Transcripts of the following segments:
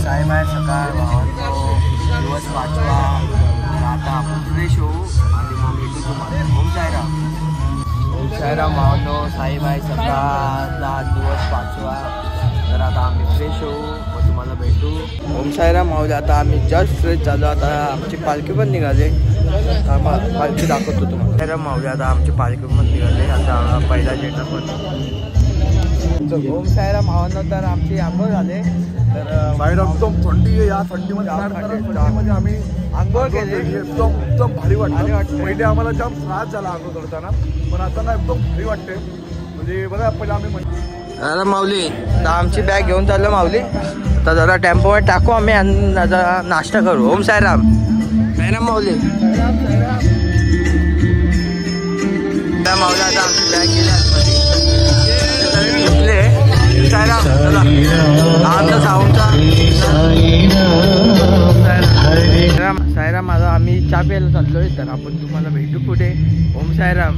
साहेब आहे सकाळ भावांनो दिवस 5वा. आता आपण फ्रेश होऊ आणि मग भेटू तुम्हाला. ओम साईराम. ओम साईराम भावांनो. साहेब आहे सकाळचा दिवस 5वा. तर आता आम्ही फ्रेश होऊ व तुम्हाला भेटू. ओम साईराम माऊली. आता आम्ही जस्ट फ्रेश झालो. आता आमची पालखी पण निघाली. पालखी दाखवतो तुम्हाला. साईराम माऊली. आता आमची पालखी पण निघाली. आता पहिला झेंडा पण. ओम साईराम भावांनो. तर आमची आंघोळ झाले. तर साईराम एकदम थंडी आहे. या थंडीमध्ये आम्ही आंघोळ केली. एकदम भारी वाटतं. पहिले आम्हाला जाम त्रास झाला आंघोळ करताना, पण आता ना एकदम भारी वाटते. म्हणजे बघा पहिले आम्ही अरे माऊली. तर आमची बॅग घेऊन चाललो माऊली. तर जरा टेम्पोवर टाकू आम्ही आणि जरा नाश्ता करू. ओम साईराम. साईराम माऊली. माऊली. आता आमची बॅग गेली आतमध्ये. साईराम. चला आमचा साऊंडचा साईराम. माझा आम्ही चहा प्यायला चाललोय. तर आपण तुम्हाला भेटू पुढे. ओम साईराम.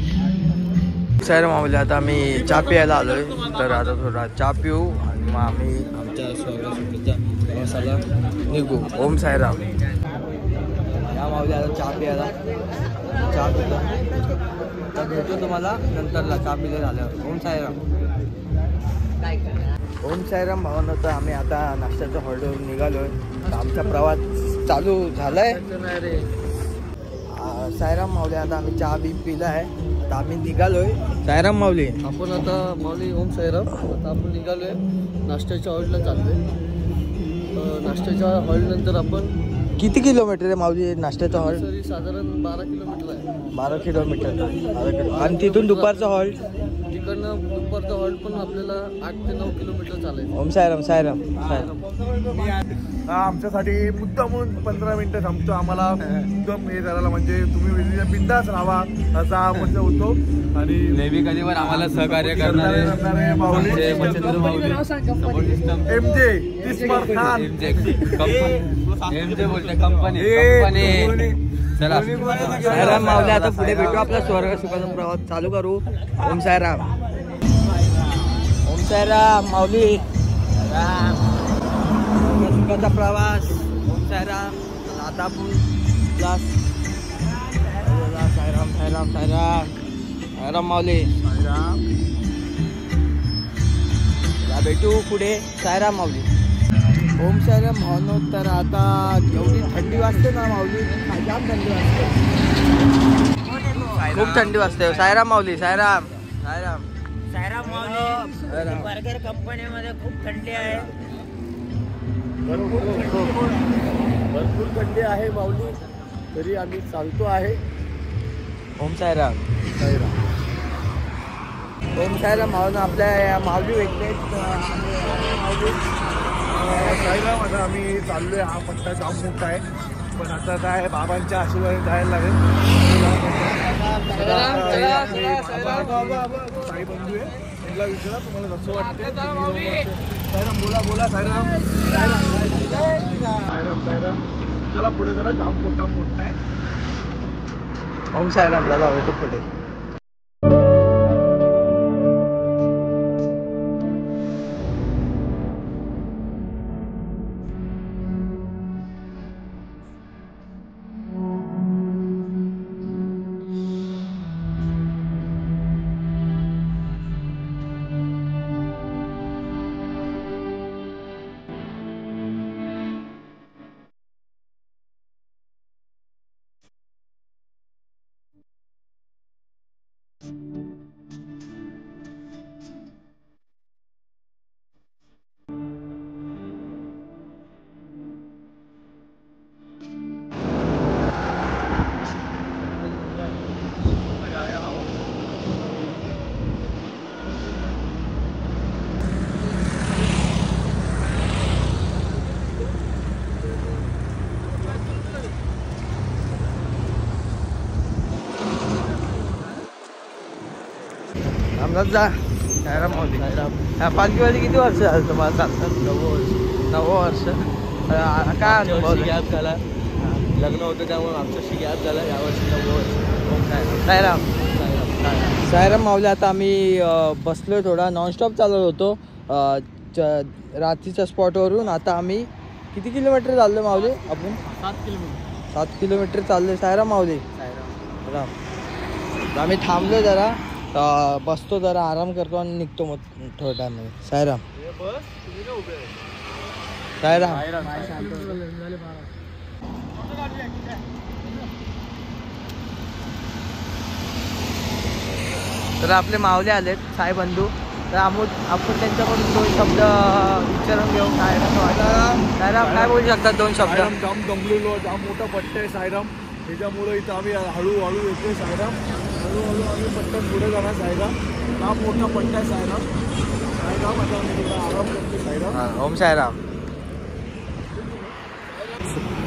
साईराम माऊली. आता आम्ही चहा प्यायला आलोय. तर आता थोडा चहा पिऊ आणि मग आम्ही आमच्या प्रवासाला निघू. ओम साईराम. या माऊली आता चहा प्यायला. चहा पितो. तर भेटू तुम्हाला नंतरला चहा पिले झाल्यावर. ओम साईराम. ओम साईराम भावांनो. तर आम्ही आता नाश्त्याच्या हॉटेलवर निघालोय. आमचा प्रवास चालू झालाय. साईराम माऊली. आता आम्ही चहा बी पिला आहे. आता आम्ही निघालोय. साईराम माऊली. आपण आता माऊली. ओम साईराम. आता आपण निघालोय नाश्त्याच्या हॉलला चाललोय. नाश्त्याच्या हॉल नंतर आपण किती किलोमीटर आहे माऊली नाश्त्याचा हॉल? साधारण 12 किलोमीटर आहे. 12 किलोमीटर. आणि तिथून दुपारचा हॉल? तिकडनं दुपारचा हॉल पण आपल्याला 8 ते 9 किलोमीटर चालायचं. ओम साईराम. साईराम. आमच्यासाठी मुद्दामून 15 मिनिटं थांबतो. आम्हाला एकदम हे करायला, म्हणजे तुम्ही बिंदास राहा असा आमचा होतो. आणि नेहमी कधीवर आम्हाला सहकार्य करणारे माऊली मच्छिंद्र माऊली MJ तिस्मार खान. MJ बोलते कंपनी. चला साईराम माऊली. आता पुढे भेटू. आपला स्वर्ग सुखाचा प्रवास चालू करू. ओम साईराम. ओम साईराम माऊली. सुखाचा प्रवास. ओम साईराम. आता आपण साईराम. साईराम. साईराम. साईराम माऊली. साईराम. भेटू पुढे. साईराम माऊली. ओम साईराम भावनो. तर आता एवढी थंडी वाजते ना माऊली. जाम थंडी वाजते. खूप थंडी वाजते. साईराम माऊली. साईराम. साईराम. साईराम माऊली. बर्गर कंपनीमध्ये खूप थंडी आहे. भरपूर थंडी आहे माऊली. तरी आम्ही चालतो आहे. ओम साईराम. साईराम. ओम साईराम भावना. आपल्या माऊली भेटले. साईराम. आता आम्ही चाललोय. हा पट्टा जाम मोठा आहे, पण आता काय बाबांच्या आशीर्वादाने जायला लागेल. साई बंधू आहे. त्यांना विचारा तुम्हाला कसं वाटतं. साईराम. बोला साईराम. साईराम. चला पुढे जरा. जाम मोठा आहे. ओम साईराम. दादा भेटू पुढे. आमदार जा. साईराम माऊली. ह्या पालखीवाली किती वर्ष झालं तुम्हाला चालतात? 9 वर्ष. काय अनुभव? गॅप झाला. लग्न होतं त्यामुळे आमच्याशी गॅप झाला. यावर्षी 9 वर्ष. साईराम. साईराम माऊली. आता आम्ही बसलो थोडा. नॉनस्टॉप चालत होतो रात्रीच्या स्पॉटवरून. आता आम्ही किती किलोमीटर चाललो माऊली आपण? 7 किलोमीटर चाललोय. सायराम माऊली. राम. तर आम्ही थांबलो जरा, बसतो जरा, आराम करतो आणि निघतो मग थोड्या टायमाने. सायराम. सायराम. तर आपले माऊली आलेत साई बंधू. तर आपण त्यांच्याकडून 2 शब्द विचारून घेऊ. सायराम काय बोलू शकतात 2 शब्द? जाम दमलेलो, जाम मोठा पट्टा आहे सायराम. त्याच्यामुळे इथं आम्ही हळूहळू येतोय सायराम. हळूहळू आम्ही पट्ट्यात पुढे जाणार सायराम. जाम मोठा पट्टा आहे सायराम. सायराम आता आम्ही थोडा आराम करतो सायराम. ओम सायराम.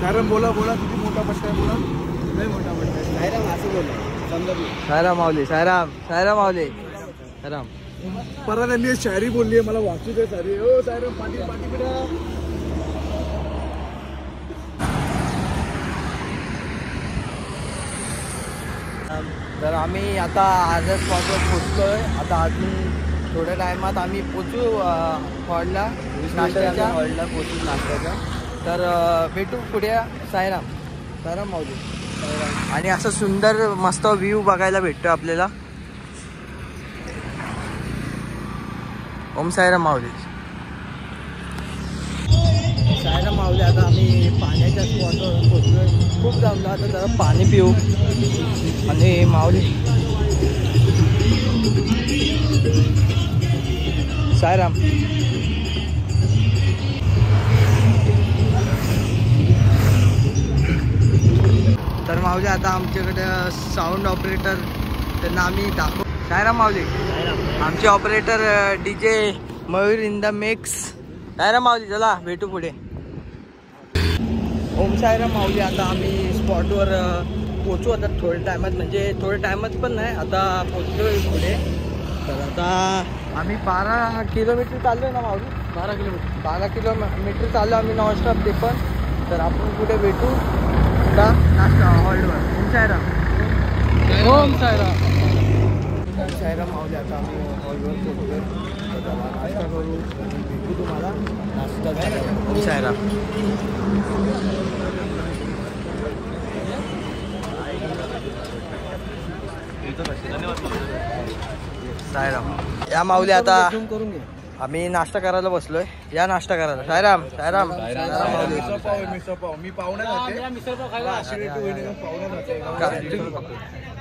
सायराम बोला किती मोठा पट्टा आहे बोला. लय मोठा पट्टा आहे सायराम असं बोला. सायराम माऊली. सायराम माऊली. सायराम. परत त्यांनी शायरी बोलली आहे, मला वाचू दे सारी. ओ सायराम पाठी बेटा. तर आम्ही आता आजच्या स्पॉटवर पोचतोय. आता अजून थोड्या टायमात आम्ही पोचू हॉलला, नाश्त्याच्या हॉलला पोचू नाश्त्याच्या. तर भेटू पुढे. सायराम माऊली. आणि असं सुंदर मस्त व्ह्यू बघायला भेटतो आपल्याला. ओम सायराम माऊली. सायराम माऊली. आता आम्ही पाण्याच्या स्पॉटवर पोचलोय. खूप जमलं, आता जरा पाणी पिऊ. आणि माऊली. सायराम. तर माऊली आता आमच्याकडे साऊंड ऑपरेटर, त्यांना आम्ही दाखवू. सायराम माऊली. आमचे operator DJ Mayur in the mix. Sairam Mauli. चला भेटू पुढे. ओम सायराम माऊली. आता आम्ही स्पॉटवर पोचू आता थोड्या टायमात, म्हणजे थोड्या टायमात पण नाही, आता पोचलोय पुढे. तर आता आम्ही 12 किलोमीटर चाललो आहे ना माऊली. 12 किलोमीटर चाललो आम्ही नॉनस्टॉप ते पण. तर आपण पुढे भेटू का नाश्ता हॉलवर. ओम सायराम. ओम सायराम. सायराम माऊली. आता आम्ही हॉलवर पोचलोय. नाश्ता करू, भेटू तुम्हाला नाश्ता. ओम सायराम. सायराम. या माऊली. आता आम्ही नाश्ता करायला बसलोय. या नाश्ता करायला. सायराम. माऊली. मिसळ पाव मी पाहुणे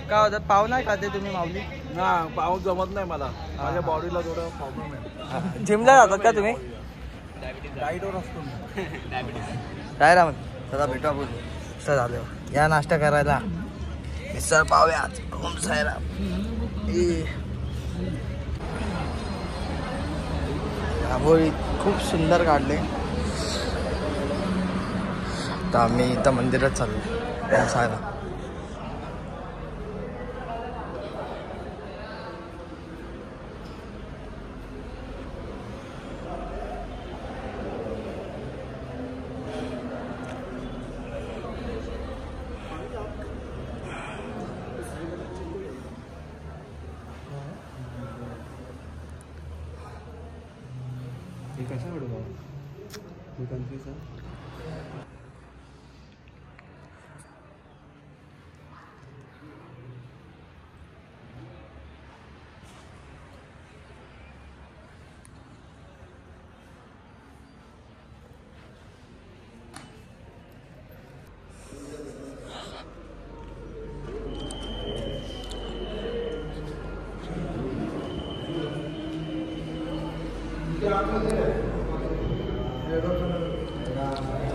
काय होतात पाव नाही खाते तुम्ही माऊली? ना पाव जमत नाही मला, माझ्या बॉडीला थोडं प्रॉब्लेम आहे. जिमला जातात का तुम्ही? डाईटवर असतो मी. सायराम. चला भेटू आपण. असं झालं. या नाश्ता करायला. मिसळ पाव आज. ओम सायराम. रांगोळी खूप सुंदर काढले. तर आम्ही इथं मंदिरात चाललो. ओम सायराम.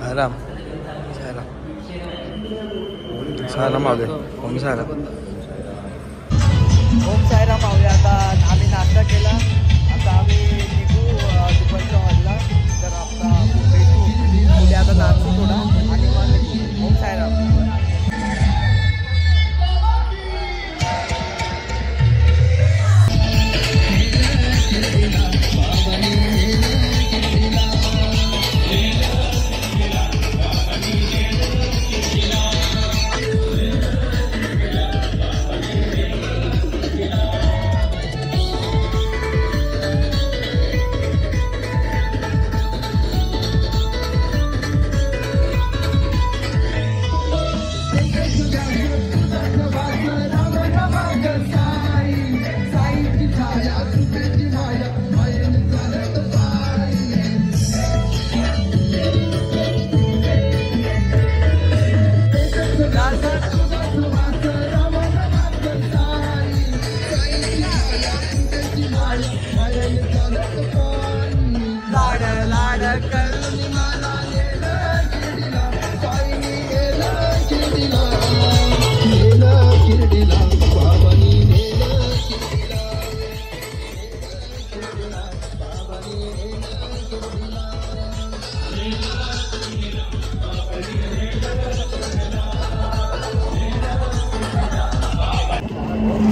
सायराम. सायराम माऊली. ओम सायराम. ओम सायराम माऊली. आता आम्ही नाश्ता केला. आता आम्ही निघू दुपारच्या हॉलला. तर आता भेटू पुढे. आता नाचू थोडा आणि मग ओम सायराम.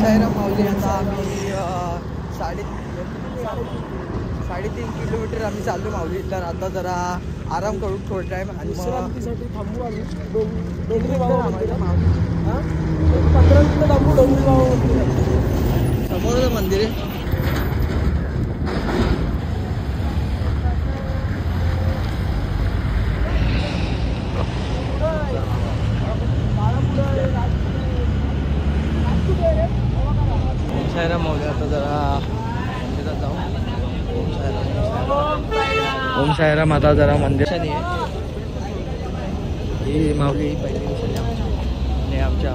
साईराम माऊली. आता आम्ही 3.5 किलोमीटर आम्ही चाललो माऊली. तर आता जरा आराम करू थोडं टाईम आणि मग थांबू आम्ही डोंगरी बाबा 15 मिनिटं थांबू डोंगरी बाबा. समोरच मंदिर आहे. साईराम माऊली. आता जरा मंदिरात जाऊ. ओम साईराम. आता जरा मंदिर ही माऊली पहिली दिवसाची आमची आणि आमच्या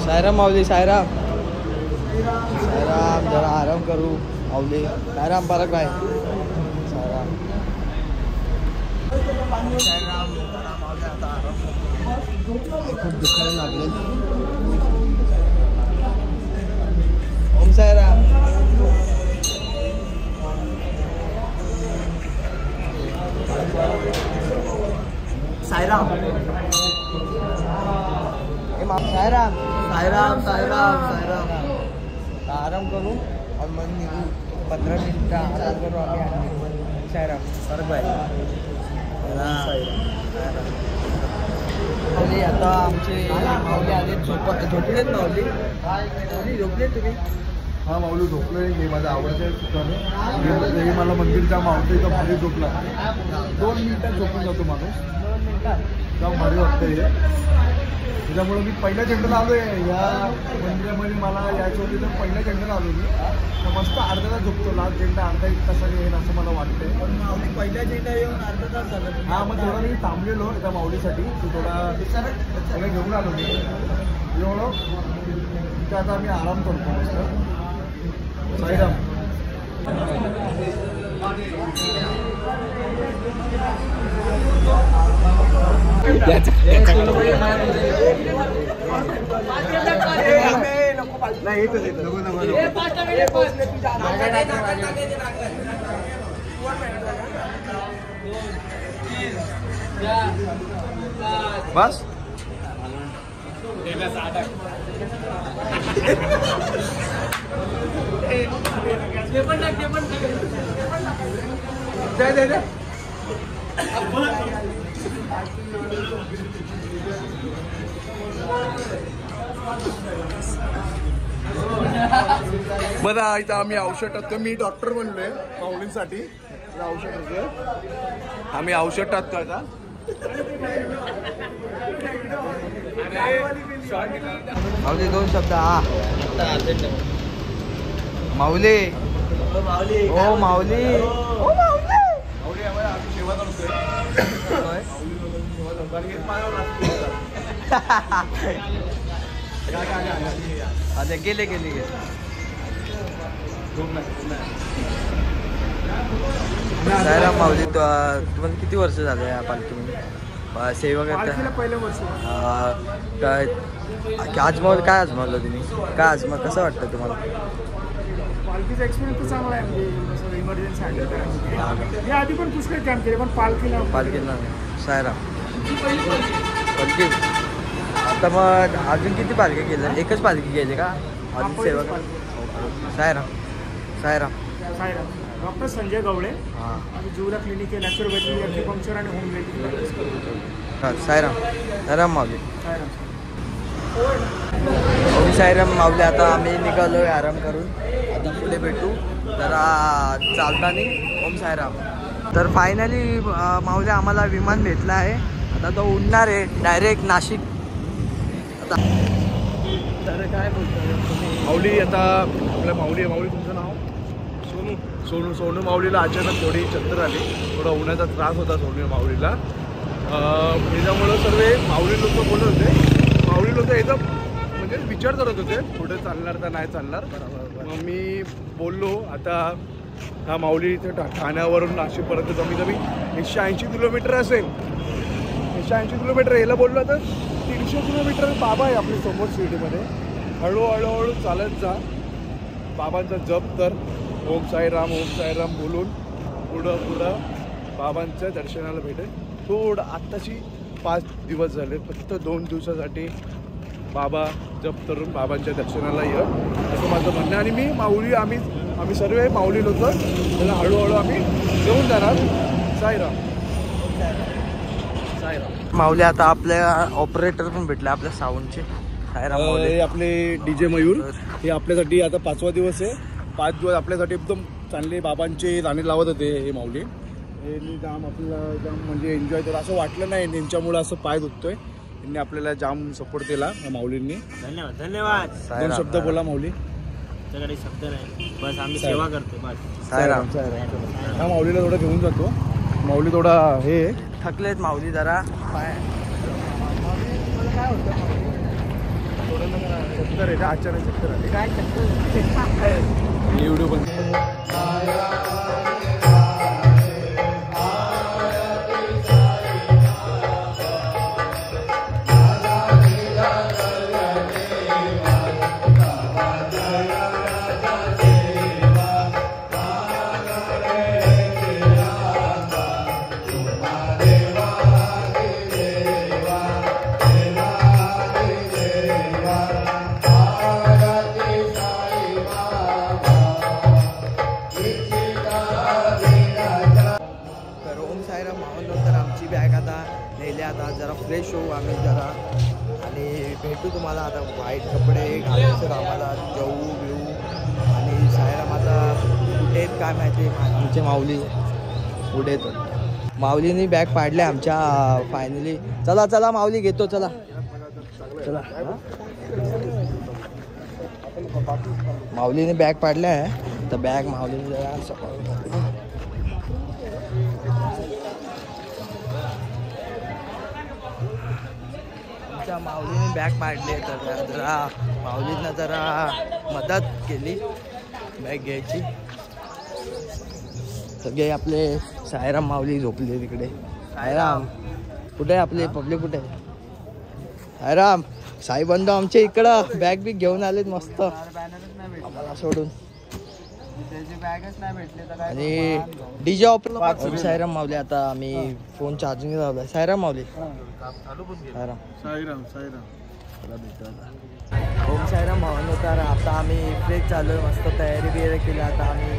साईराम माऊली. साईराम साईराम. जरा आराम करू माऊली. साईराम परत बाय. साईराम साईराम. माऊली आता आराम. खूप दुखायला लागले. ओम साईराम. साईराम. साईराम साईराम साईराम साईराम. आराम करू आणि मग निघू. 15 मिनिटं आराम करू आम्ही आणि साईराम परत बाय. माऊली. आता आमचे माऊली आले. झोपलेत माऊली. झोपले तुम्ही? हा माऊली झोपलोय. हे माझं आवडतं ठिकाणी. हे मला मंदिर जाम आवडतं. इथं भारी झोप लागते. 2 मिनिटात झोपून जातो माणूस. 2 मिनिटात जाम भारी वाटतं हे. त्याच्यामुळे मी पहिल्या झेंड्याला आलो आहे. या मंदिरामध्ये मला यायचं होती तर पहिल्या झेंड्याला आलो मी. तर मस्त अर्धा तास झोपतो. लास्ट झेंडा अर्धा 1 तासाने येईल असं मला वाटतंय. पण माऊली पहिल्या झेंडा येऊन अर्धा तास झाला. हा मग थोडा मी थांबलेलो त्या माऊलीसाठी. तो थोडा सगळं घेऊन आलो मी. एवढं तिथे आता आम्ही आराम करतो मस्त. साईराम. बस बघा इथं आम्ही औषध टाकतो. मी डॉक्टर बनलोय माऊलींसाठी. औषध होते. आम्ही औषध टाकतो आता. माऊली 2 शब्द. हा माऊली. ओ माऊली. सेवा करतोय. आता गेले. साईराम माऊली. तुम्हाला किती वर्ष झाले या पालखीमध्ये सेवा करता? पहिलं वर्ष. काय आजमावलं? काय आजमावलं तुम्ही? काय कसं वाटतं तुम्हाला? पालखीचा एक्सपिरियन्स तर चांगला आहे. म्हणजे इमर्जन्सी हँडल करायला. या आधी पण पुष्कळ कॅम्प केले पण पालखीला. साईराम पालखी. आता मग अजून किती पालखी केल्या? एकच पालखी गेली का अजून सेवा? साईराम साईराम साईराम. डॉक्टर संजय गवळे. हां. आणि जीवला क्लिनिक आहे. नॅचरोपॅथी, ॲक्युपंक्चर आणि होमिओपॅथी. साईराम. साईराम माऊली. साईराम. ओम साईराम माऊली. आता आम्ही निघालोय आराम करून. आता पुढे भेटू जरा चालताना. ओम साईराम. तर फायनली माऊली आम्हाला विमान भेटला आहे. आता तो उडणार आहे डायरेक्ट नाशिक. आता तर काय बोलतो माऊली. आता आपल्या माऊली तुमचं नाव? सोनू माऊलीला अचानक थोडी चक्कर आली. थोडा उन्हाचा त्रास होता सोनू माऊलीला. त्याच्यामुळं सर्व माऊली लोक बोलत होते. माऊली लोक एकदम म्हणजे विचार करत होते पुढे चालणार का नाही चालणार. मग मी बोललो आता हा माऊली इथे ठाण्यावरून नाशिकपर्यंत कमी कमी 180 किलोमीटर असेल. 180 किलोमीटर यायला बोललो तर 300 किलोमीटर बाबा आहे आपल्या समोर सिटीमध्ये. हळूहळू चालत जा. बाबांचा जप तर ओम साईराम बोलून पुढं बाबांच्या दर्शनाला भेटेल. थोडं आत्ताशी 5 दिवस झाले. फक्त 2 दिवसासाठी बाबा जप करून बाबांच्या दर्शनाला ये असं माझं म्हणणं. आणि मी माऊली आम्ही सर्व माऊली लोक त्याला हळूहळू आम्ही घेऊन जाणार. साईराम. माऊली. आता आपल्या ऑपरेटर पण भेटले आपल्या साऊंडचे. साईराम माऊली. आपले DJ मयूर. हे आपल्यासाठी आता 5वा दिवस आहे. 5 दिवस आपल्यासाठी एकदम चांगले बाबांचे गाणे लावत होते हे माऊली. हे जाम आपल्याला जाम म्हणजे एन्जॉय केलं. असं वाटलं नाही त्यांच्यामुळं असं पाय दुखतोय. त्यांनी आपल्याला जाम सपोर्ट केला माऊलींनी. धन्यवाद. 2 शब्द बोला माऊली. त्याच्याकडे शब्द नाही, बस आम्ही सेवा करतो बस. साईराम. हा माऊलीला थोडा घेऊन जातो. माऊली थोडा हे थकलेत माऊली जरा. काय चक्कर आहे. अचानक चक्कर आली. काय चक्कर? एवढं पण आता जरा फ्रेश होऊ आम्ही जरा. आणि भेटू तुम्हाला. आता व्हाईट कपडे घालायचं आम्हाला. जाऊ बिऊ. आणि साईराम आता कुठे आहेत काय माहिती. आमचे माऊली पुढे तर माऊलीनी बॅग पाडल्या आमच्या फायनली. चला माऊली घेतो. चला माऊलीने बॅग पाडल्या आहे. तर बॅग माऊलीने जरा सकाळ माऊलीने बॅग पाडले. तर जरा माऊलीनं जरा मदत केली बॅग घ्यायची. सगळे आपले साईराम माऊली झोपले तिकडे. साईराम कुठे आपले पब्लिक कुठे? साईराम साई बंधू आमच्या इकडं बॅग बिग घेऊन आलेत मस्त आम्हाला सोडून. आणि डीजे ऑपरेटर साईराम माऊली. आता आम्ही फोन चार्जिंग लावलाय. साईराम माऊली. साईराम. ओम साईराम भावनो. तर आता आम्ही फ्रेश झालो. मस्त तयारी बियारी केली. आता आम्ही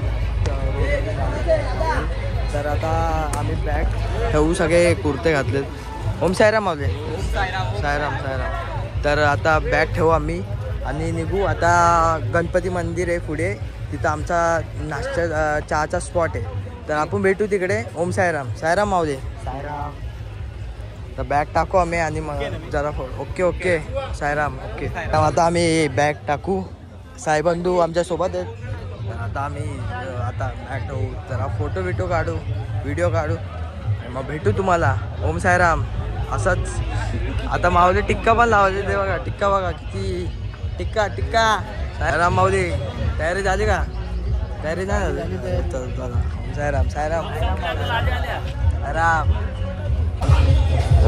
तर आता आम्ही बॅग ठेवू. सगळे कुर्ते घातलेत. ओम साईराम माऊली. साईराम. तर आता बॅग ठेवू आम्ही आणि निघू. आता गणपती मंदिर आहे पुढे. तिथं आमचा नाश्ता चहाचा स्पॉट आहे. तर आपण भेटू तिकडे. ओम साईराम माऊली. साईराम. तर बॅग टाकू आम्ही आणि मग जरा ओके साईराम. ओके. आता आम्ही बॅग टाकू. साईबंधू आमच्यासोबत आहेत. तर आता आम्ही आता बॅग ठेवू. जरा फोटो बिटो काढू. व्हिडिओ काढू. मग भेटू तुम्हाला. ओम साईराम. असंच आता माऊली टिक्का पण लावायचे. ते बघा टिक्का बघा किती. टिक्का साईराम माऊली. तयारी झाली का? तयारी नाही झाली. साईराम.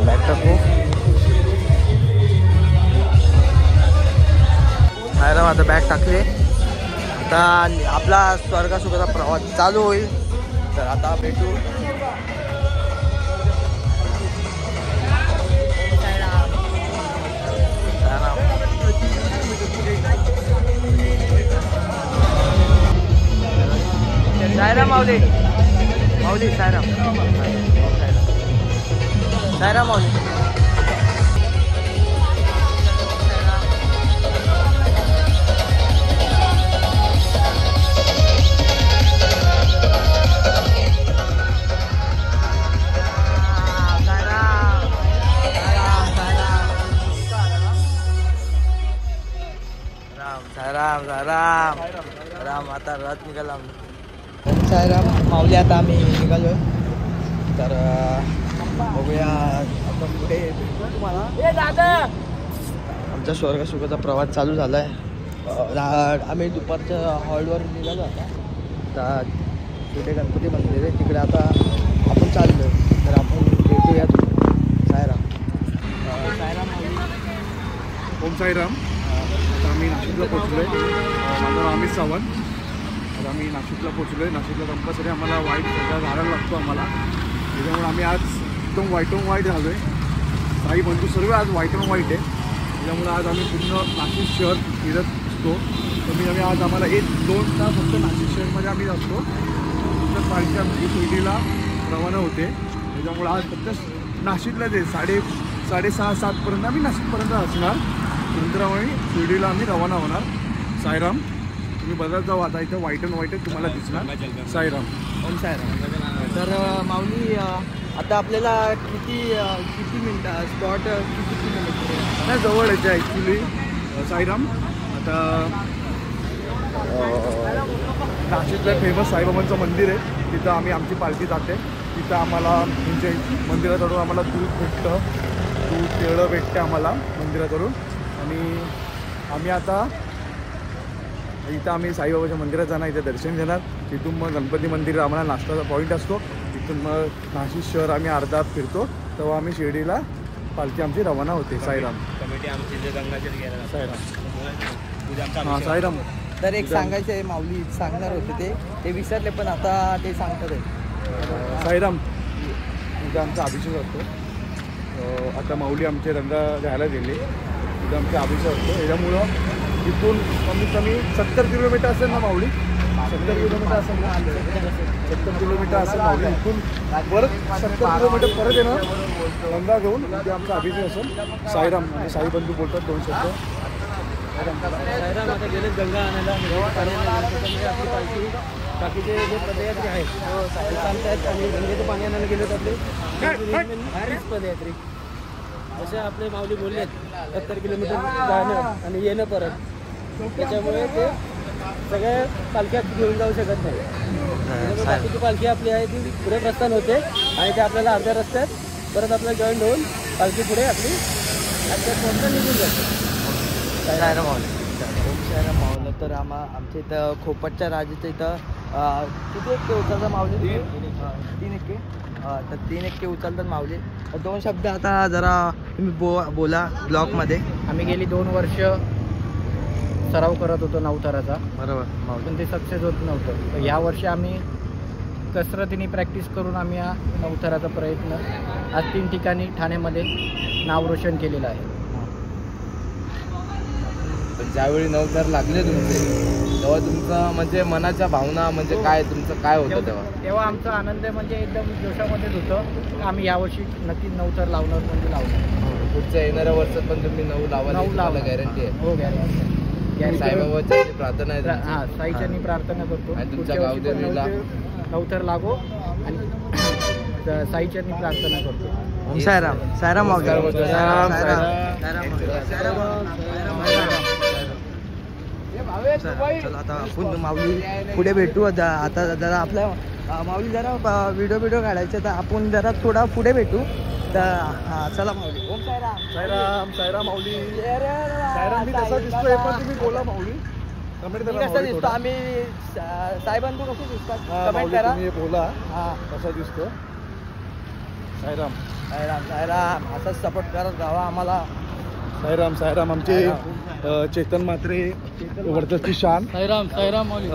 बॅग टाकू. साईराम आता बॅग टाकले. आता आपला स्वर्गसुखाचा प्रवास चालू होईल. तर आता भेटू. साईराम माऊली. साईराम माऊली. घरात निघाला आम्ही सायराम माऊली. आता आम्ही निघालो तर बघूया आता पुढे तुम्हाला. आमचा स्वर्गसुखाचा प्रवास चालू झाला आहे. आम्ही दुपारच्या हॉलवर निघालो आता तिथे गणपती मंदिर आहे तिकडे आता आपण चाललो. तर आपण भेटूया सायराम. सायराम ओम साईराम. आता आम्ही नाशिकला पोचलो आहे. माझं नाव अमित सावंत. आता आम्ही नाशिकला पोचलो आहे. नाशिकला कंपल्सरी आम्हाला वाईट सगळा घालायला लागतो आम्हाला. त्याच्यामुळे आम्ही आज एकदम वाईट झालो आहे. काही बंधू सर्व आज वाईट आहे. त्याच्यामुळे आज आम्ही पूर्ण नाशिक शहर फिरत असतो. आम्ही आज आम्हाला 1-2 तास फक्त नाशिक शहरमध्ये आम्ही असतो. तर पालखी आमची शिर्डीला रवाना होते. त्याच्यामुळे आज फक्त नाशिकलाच आहे. 6:30-7पर्यंत आम्ही नाशिकपर्यंत असणार. नंतर आम्ही शिर्डीला आम्ही रवाना होणार. साईराम. तुम्ही बघत जाऊ आता इथं व्हाईट तुम्हाला दिसणार. साईराम. ओम सायराम. तर माऊली आता आपल्याला किती मिनटं स्पॉट किती किलोमीटर नाही जवळ यायचं ॲक्च्युली. साईराम. आता नाशिकला फेमस साईबाबांचं मंदिर आहे. तिथं आम्ही आमची पालखी जाते. तिथं आम्हाला म्हणजे मंदिराकडून आम्हाला दूध भेटतं. केळं भेटते आम्हाला मंदिराकडून. आणि आम्ही आता इथं आम्ही साईबाबाच्या मंदिरात जाणार. इथं दर्शन घेणार. तिथून मग गणपती मंदिर आम्हाला नाश्ताचा पॉईंट असतो. तिथून मग नाशिक शहर आम्ही अर्धा फिरतो. तेव्हा आम्ही शिर्डीला पालखी आमची रवाना होते. साईराम. कमिटी आमची जे गंगाजल साईराम. हां साईराम. तर एक सांगायचं आहे माऊली सांगणार होते ते विसरले पण आता ते सांगतात आहे. साईराम. तिथं आमचा अभिषेक असतो. आता माऊली आमचे रंगा घ्यायला गेले. तिथं आमचा अभिषेक असतो. याच्यामुळं इथून कमीत कमी 70 किलोमीटर असेल ना माऊली. 70 किलोमीटर असेल ना. 70 किलोमीटर असेल माऊली. इथून परत 70 किलोमीटर परत येणार रंगा घेऊन. तिथे आमचा अभिषेक असेल. साईराम म्हणजे साईबंधू बोलतात 2 शब्द. साईराम आता गेले गंगा आणायला आपली पालखी बाकीचे जे पदयात्री आहेत चालतात आणि गंगेचं पाणी आणायला गेले आपले पदयात्री. जसे आपले माऊली बोललेत 70 किलोमीटर जाणं आणि येणं परत. त्याच्यामुळे ते सगळ्या पालख्या घेऊन जाऊ शकत नाही. बाकीची पालखी आपली आहे ती पुढे प्रस्थान होते आणि ते आपल्याला अर्ध्या रस्त्यात परत आपल्याला जॉईंट होऊन पालखी पुढे आपली अर्ध्या निघून जाते. सायराम मावलं. ओम सायराम मावलं. तर आमच्या इथं खोपटच्या राजाच्या इथं किती एक्के उचलतात माऊली? 3 एक्के. तर 3 एक्के उचलतात माऊली. 2 शब्द आता जरा तुम्ही बोला ब्लॉकमध्ये. आम्ही गेली 2 वर्ष सराव करत होतो नवताराचा. बरोबर माऊली. पण ते सक्सेस होत नव्हतं. तर यावर्षी आम्ही कसरतीने प्रॅक्टिस करून आम्ही हा नवताराचा प्रयत्न आज 3 ठिकाणी ठाण्यामध्ये नाव रोशन केलेलं आहे. पण ज्यावेळी नवतार लागले तुमचे तेव्हा तुमचा म्हणजे मनाच्या भावना म्हणजे काय तुमचं काय होतं तेव्हा आमचा आनंद म्हणजे एकदम जोशामध्येच होतं. आम्ही यावर्षी नक्कीच नवतार लावणार म्हणजे लावणार. पुढच्या येणाऱ्या वर्षात पण तुम्ही 9 लावायला गॅरंटी आहे? हो गॅरंटी. साईबाबाची प्रार्थना आहे. हां साईच्यांनी प्रार्थना करतो आणि तुमच्या गावदेवीला नवतार लागो आणि साईच्यांनी प्रार्थना करतो. ओम सायराम. सायराम माऊली. सायराम. चला आता आपण माऊली पुढे भेटू. आता जरा आपल्या माऊली जरा व्हिडिओ काढायचे तर आपण जरा थोडा पुढे भेटू. तर हां चला माऊली. ओम सायराम. साईराम. साईराम माऊली. साईराम मी कसा दिसतोय पण तुम्ही बोला माऊली. कमेंट करा. कसा दिसतो आम्ही साहेबांतू कसे दिसतात कमेंट करा. तुम्ही बोला हां कसा दिसतो. साईराम. सायराम. सायराम असाच सपोर्ट करत जावा आम्हाला. साईराम. साईराम. आमचे चेतन म्हात्रे वर्धची शान. साईराम. साईराम माऊली.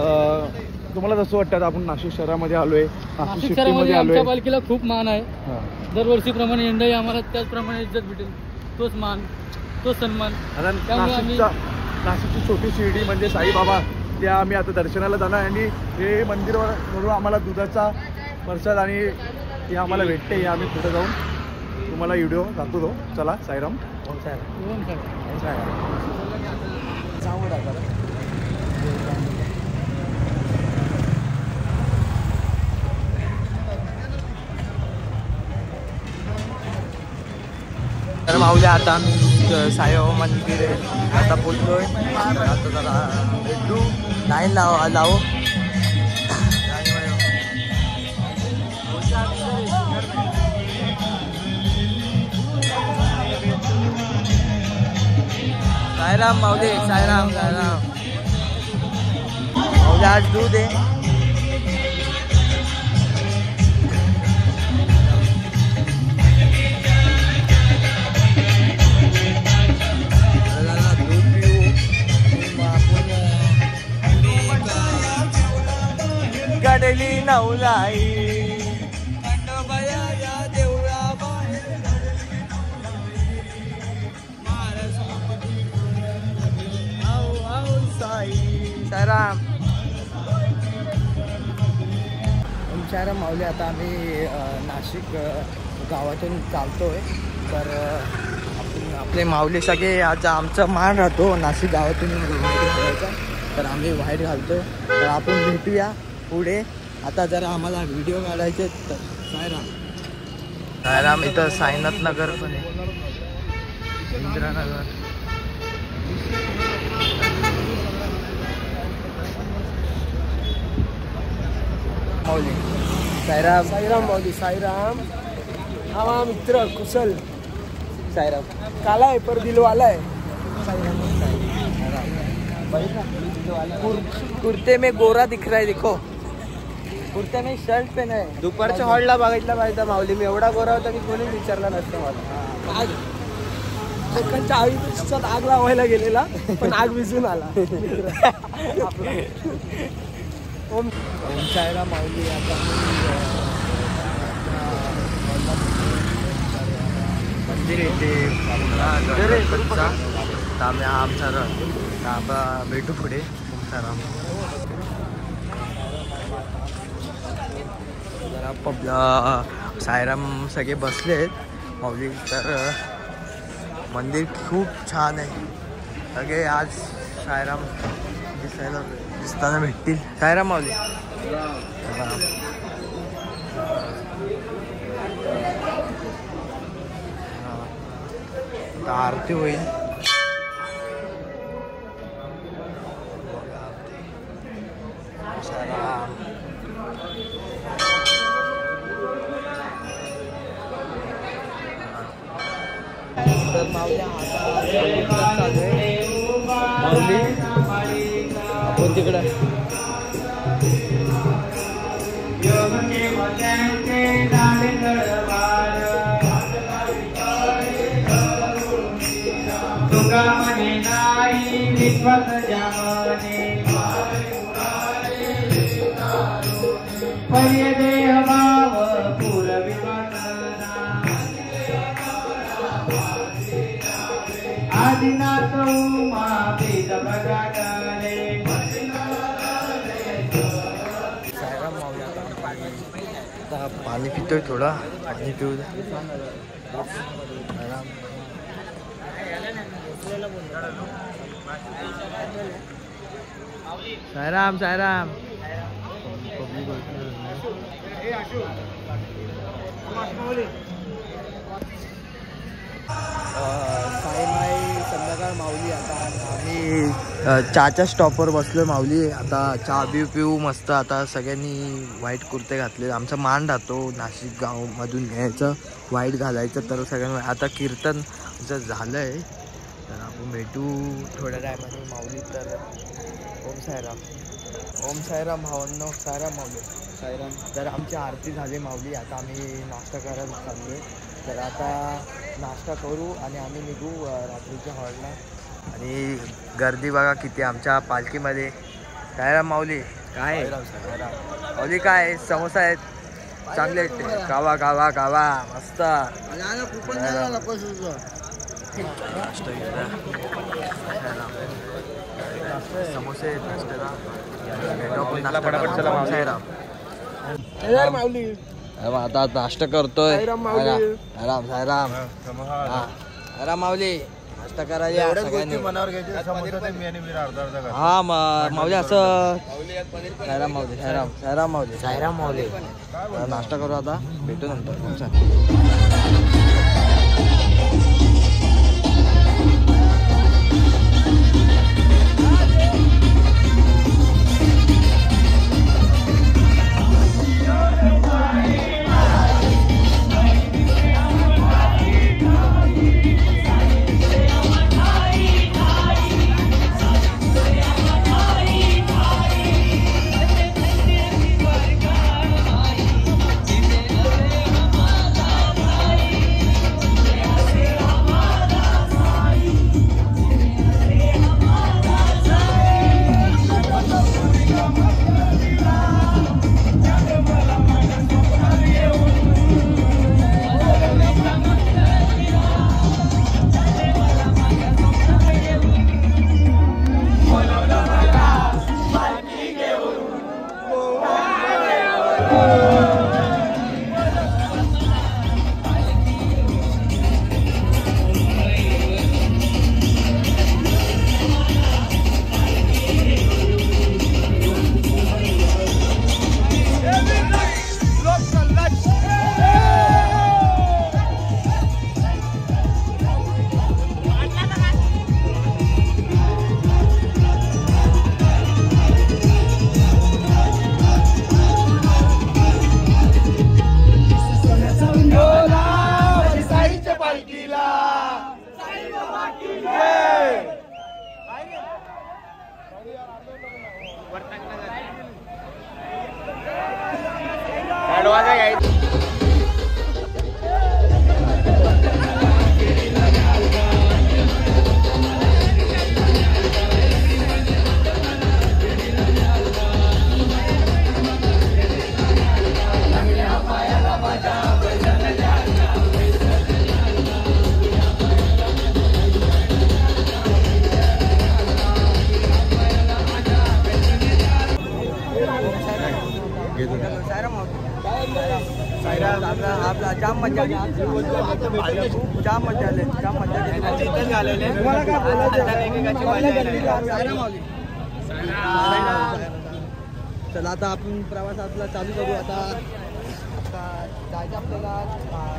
तुम्हाला जसं वाटतं आपण नाशिक शहरामध्ये आलोय. नाशिक शहरामध्ये आमच्या पालखीला खूप मान आहे. हां. दरवर्षीप्रमाणे यंदाही आम्हाला त्याचप्रमाणे इज्जत भेटेल. तोच मान तोच सन्मान. त्यामुळे आम्ही नाशिकची छोटी शिर्डी म्हणजे साईबाबा त्या आम्ही आता दर्शनाला जाणार. आणि हे मंदिरावरून आम्हाला दुधाचा प्रसाद आणि हे आम्हाला भेटते. हे आम्ही पुढे जाऊन तुम्हाला व्हिडिओ दाखवतो. चला. साईराम. ओम सायराम. येऊन करा. सांगू टाका. तर माऊली आता आम्ही साईबाबा मंदिर आता पोचलोय. आता जरा भेटू. लाईन लावू साईराम माऊली, साईराम साईराम माऊली. आज दूध आहे. दूध पिऊ आपण गाडली नवलाई साईराम. साईराम माऊली. आता आम्ही नाशिक गावातून चालतोय. तर आपले माऊली सगळे आज आमचा मान राहतो नाशिक गावातून घालायचा. तर आम्ही व्हाईट घालतो. तर आपण भेटूया पुढे. आता जरा आम्हाला व्हिडिओ काढायचे. तर साईराम साईराम. इथं साईनाथ नगर पण आहे, इंदिरानगर. माऊली साईराम. साईराम माऊली. साईराम. हा मित्र कुशल. साईराम. काला है पर दिल वाला है. कुर्ते में गोरा दिख रहा है. देखो कुर्ते में शर्ट पहना है. दुपारच्या हॉलला बघितला पाहिजे माऊली. मी एवढा गोरा होता की कोणी विचारला नसतं मला. आग लोकांच्या आयुष्यात आग लावायला गेलेला पण आग विझून आला. ओम साईराम माऊली. आता मंदिर येते आम्ही आमचा आपण भेटू पुढे. ओम साईराम. जरा साईराम सगळे बसले आहेत माऊली. तर मंदिर खूप छान आहे. सगळे आज साईराम दिसताना भेटतील. साईराम माऊली. आरती होईल. साईराम. तर माऊली आपण तिकडं पाणी पितोय थोडा. पाणी पिऊ. साईराम साईराम. साईमाई संध्याकाळ माऊली. आता आम्ही चहाच्या स्टॉपवर बसलोय माऊली. आता चहा पिऊ मस्त. आता सगळ्यांनी व्हाईट कुर्ते घातले. आमचा मान राहतो नाशिक गावमधून यायचं व्हाईट घालायचं. तर सगळ्यांना आता कीर्तन झालं आहे. तर आपण भेटू थोड्या टायमाने माऊली. तर ओम साईराम. ओम साईराम भावांनो. साईराम माऊली. साईराम. तर आमची आरती झाली माऊली. आता आम्ही नाश्ता करायला चाललो आहे. तर आता नाश्ता करू आणि आम्ही निघू रात्रीच्या हॉलला. आणि गर्दी बघा किती आमच्या पालखीमध्ये. साईराम माऊली. काय माऊली काय समोसा आहेत चांगले आहेत. गावा गावा गावा मस्त. समोसे आहेत नाश्त्याला. माऊली. आता नाश्ता करतोय. साईराम माऊली. साईराम साईराम. साईराम माऊली. नाश्ता करायला सगळ्यांनी. हा माऊली असं. साईराम माऊली. साईराम साईराम माऊली. साईराम माऊली. नाश्ता करू आता. भेटू नंतर. दरवाजा यायचा. आपला जाम मजा आली, खूप जाम मजा आली, जाम मजा आली. इथेच घालवले. चला आता आपण प्रवास आपला चालू करू. आता जायचं आपल्याला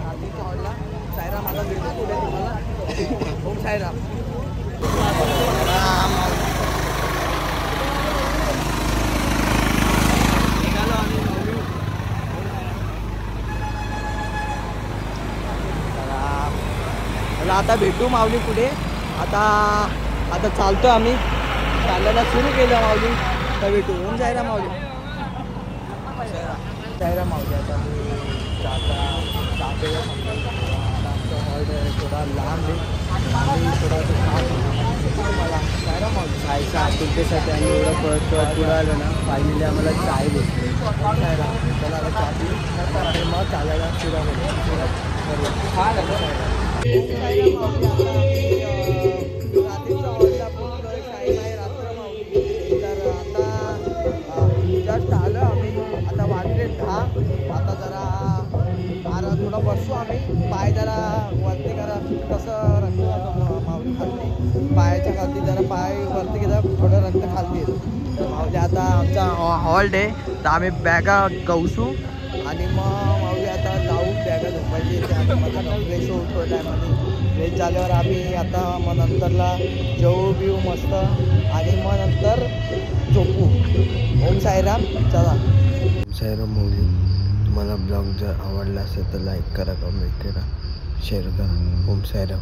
रात्रीच्या हॉलला. साईराम आता भेटू पुढे तुम्हाला. ओम साईराम. निघालो आम्ही. मला आता भेटू माऊली पुढे. आता चालतो आम्ही. चालायला सुरू केलं माऊली. आता भेटू. ओम साईराम माऊली. साईराम माऊली. आता जाते आमचा हॉल थोडा लांब आहे. थोडा मला साईराम माऊली खायचं आतुरतेसाठी आम्ही एवढं पळत पुढं आलो ना. फायनली आम्हाला चाय भेटली. साईराम चला आता चहा पिऊ. मग चालायला सुरुवात करू. रात्रीचा हॉलला पोहोचलोय. साईबाई रात्र माऊली. तर आता जस्ट आलं आम्ही. आता वाजले 10. आता जरा थोडा बसू आम्ही. पाय जरा वरती करा. कसं रक्त जातो माऊली खालती. पायाच्या खालती जरा पाय वरती गेला थोडं रक्त खालती येतं. तर माऊली आता आमचा हॉल्ट आहे. तर आम्ही बॅगा गवसू आणि मग माऊली आता जाऊ. बॅगा झोपायची. फ्रेश होतो टायमाने. फ्रेश झाल्यावर आम्ही आता मग नंतरला जेवू बिऊ मस्त आणि मग नंतर झोपू. ओम साईराम. चला. ओम साईराम माऊली. तुम्हाला ब्लॉग जर आवडला असेल तर लाईक करा, कमेंट करा, शेअर करा. ओम साईराम.